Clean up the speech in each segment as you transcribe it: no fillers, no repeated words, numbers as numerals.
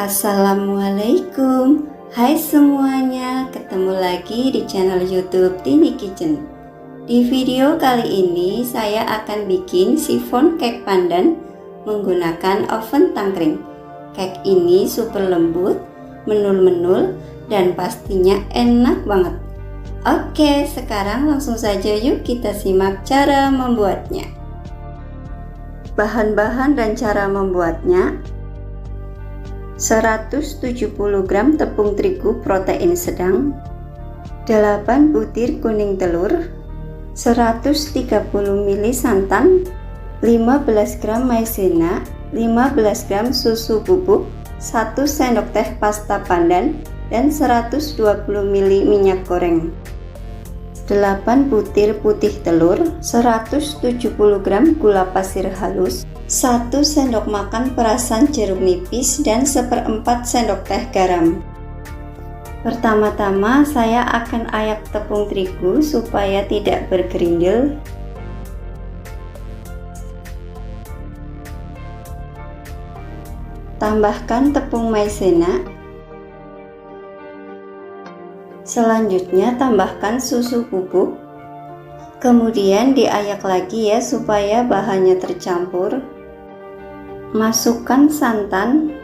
Assalamualaikum. Hai semuanya, ketemu lagi di channel YouTube Tini Kitchen. Di video kali ini saya akan bikin chiffon cake pandan menggunakan oven tangkring. Cake ini super lembut, menul-menul, dan pastinya enak banget. Oke, sekarang langsung saja yuk kita simak cara membuatnya. Bahan-bahan dan cara membuatnya: 170 gram tepung terigu protein sedang, 8 butir kuning telur, 130 ml santan, 15 gram maizena, 15 gram susu bubuk, 1 sendok teh pasta pandan, dan 120 ml minyak goreng. 8 butir putih telur, 170 gram gula pasir halus, 1 sendok makan perasan jeruk nipis, dan 1/4 sendok teh garam. Pertama-tama saya akan ayak tepung terigu supaya tidak bergerindil. Tambahkan tepung maizena. Selanjutnya tambahkan susu bubuk. Kemudian diayak lagi ya supaya bahannya tercampur. Masukkan santan.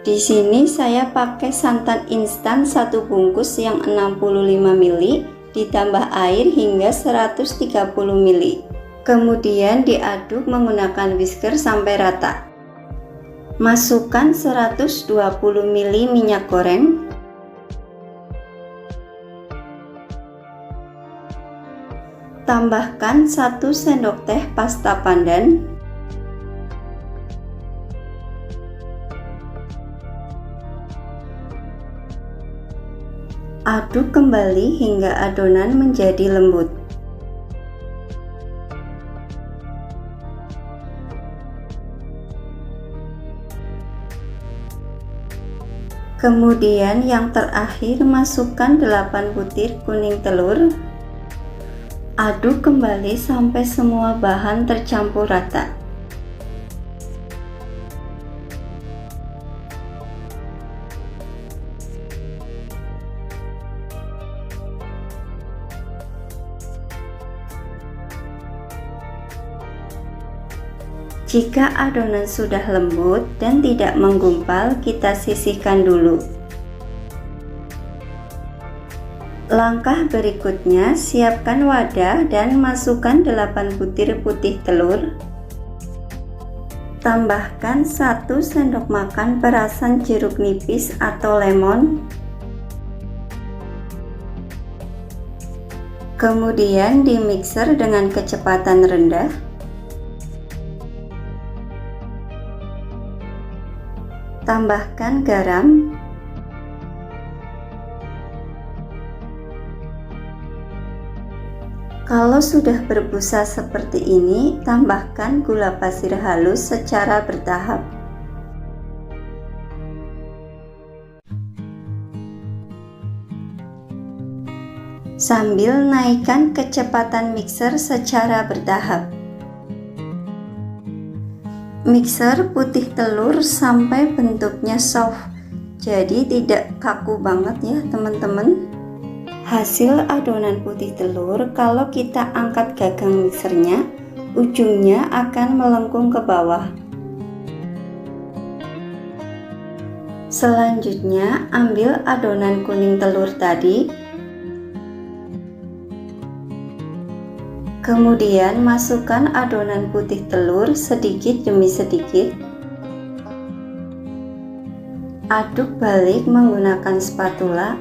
Di sini saya pakai santan instan 1 bungkus yang 65 ml ditambah air hingga 130 ml. Kemudian diaduk menggunakan whisker sampai rata. Masukkan 120 ml minyak goreng. Tambahkan 1 sendok teh pasta pandan. Aduk kembali hingga adonan menjadi lembut. Kemudian yang terakhir masukkan 8 butir kuning telur. Aduk kembali sampai semua bahan tercampur rata. Jika adonan sudah lembut dan tidak menggumpal, kita sisihkan dulu. Langkah berikutnya, siapkan wadah dan masukkan 8 butir putih telur. Tambahkan 1 sendok makan perasan jeruk nipis atau lemon. Kemudian dimixer dengan kecepatan rendah. Tambahkan garam. Kalau sudah berbusa seperti ini, tambahkan gula pasir halus secara bertahap. Sambil naikkan kecepatan mixer secara bertahap. Mixer putih telur sampai bentuknya soft, jadi tidak kaku banget ya teman-teman. Hasil adonan putih telur, kalau kita angkat gagang mixernya, ujungnya akan melengkung ke bawah. Selanjutnya ambil adonan kuning telur tadi. Kemudian masukkan adonan putih telur sedikit demi sedikit. Aduk balik menggunakan spatula.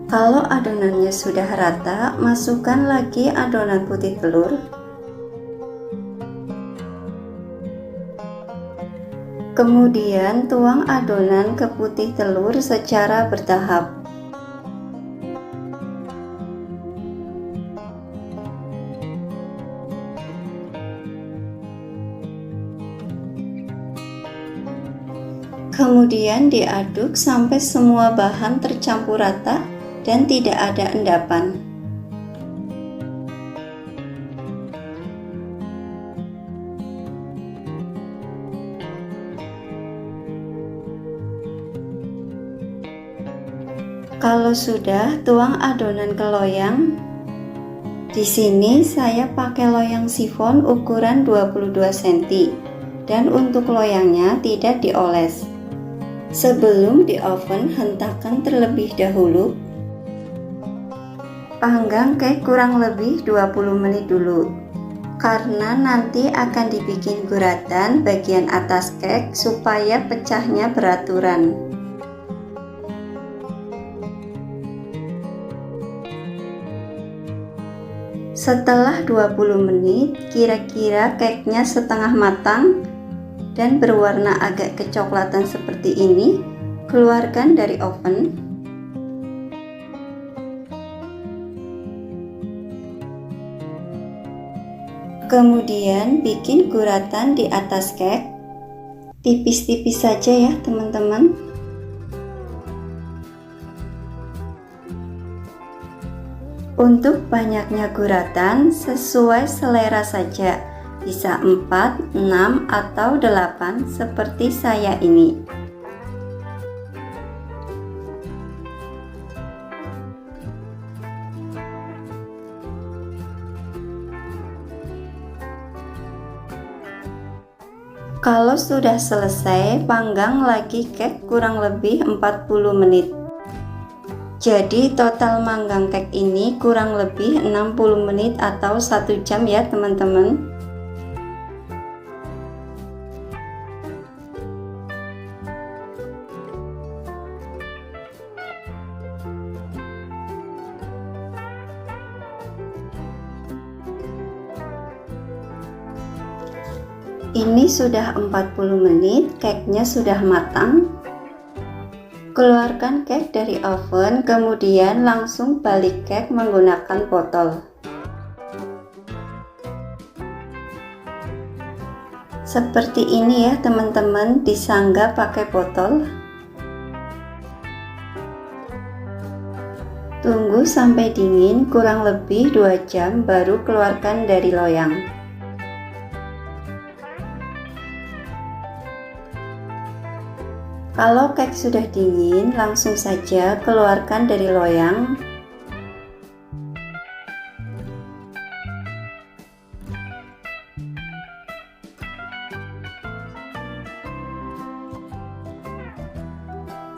Kalau adonannya sudah rata, masukkan lagi adonan putih telur. Kemudian tuang adonan ke putih telur secara bertahap. Kemudian diaduk sampai semua bahan tercampur rata . dan tidak ada endapan. Kalau sudah, tuang adonan ke loyang. Di sini saya pakai loyang sifon ukuran 22 cm dan untuk loyangnya tidak dioles. Sebelum di oven, hentakan terlebih dahulu. Panggang cake kurang lebih 20 menit dulu, karena nanti akan dibikin guratan bagian atas cake supaya pecahnya beraturan. Setelah 20 menit, kira-kira cake-nya setengah matang dan berwarna agak kecoklatan seperti ini, keluarkan dari oven. Kemudian bikin guratan di atas cake, tipis-tipis saja ya teman-teman. Untuk banyaknya guratan sesuai selera saja, bisa 4, 6, atau 8 seperti saya ini. Kalau sudah selesai, panggang lagi cake kurang lebih 40 menit. Jadi total manggang cake ini kurang lebih 60 menit atau 1 jam ya teman-teman. Ini sudah 40 menit, cake-nya sudah matang. Keluarkan cake dari oven, kemudian langsung balik cake menggunakan botol. Seperti ini ya teman-teman, disangga pakai botol. Tunggu sampai dingin kurang lebih 2 jam baru keluarkan dari loyang. Kalau cake sudah dingin, langsung saja keluarkan dari loyang.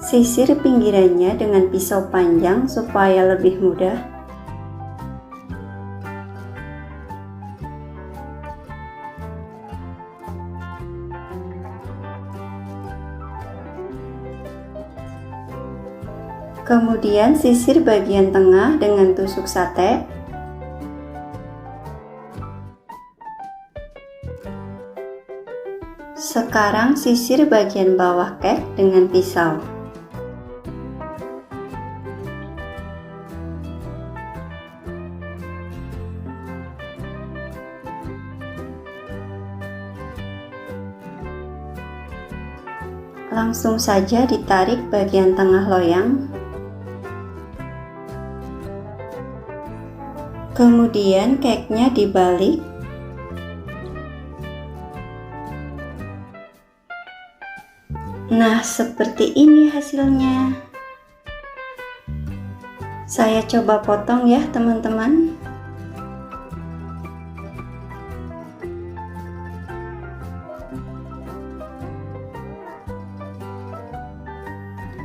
Sisir pinggirannya dengan pisau panjang supaya lebih mudah. Kemudian sisir bagian tengah dengan tusuk sate. Sekarang sisir bagian bawah cake dengan pisau. Langsung saja ditarik bagian tengah loyang. Kemudian cake-nya dibalik. Nah, seperti ini hasilnya. Saya coba potong ya, teman-teman.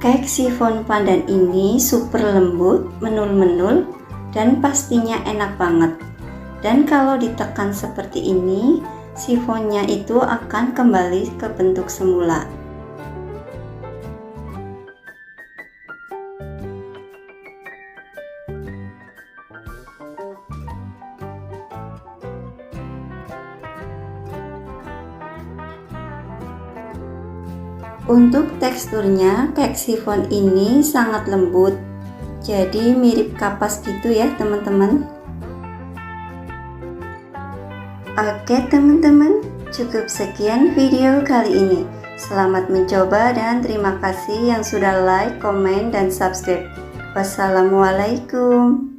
Cake chiffon pandan ini super lembut, menul-menul, dan pastinya enak banget. Dan kalau ditekan seperti ini, sifonnya itu akan kembali ke bentuk semula. Untuk teksturnya, cake chiffon ini sangat lembut, jadi mirip kapas gitu ya teman-teman. Oke teman-teman, cukup sekian video kali ini. Selamat mencoba dan terima kasih yang sudah like, komen, dan subscribe. Wassalamualaikum.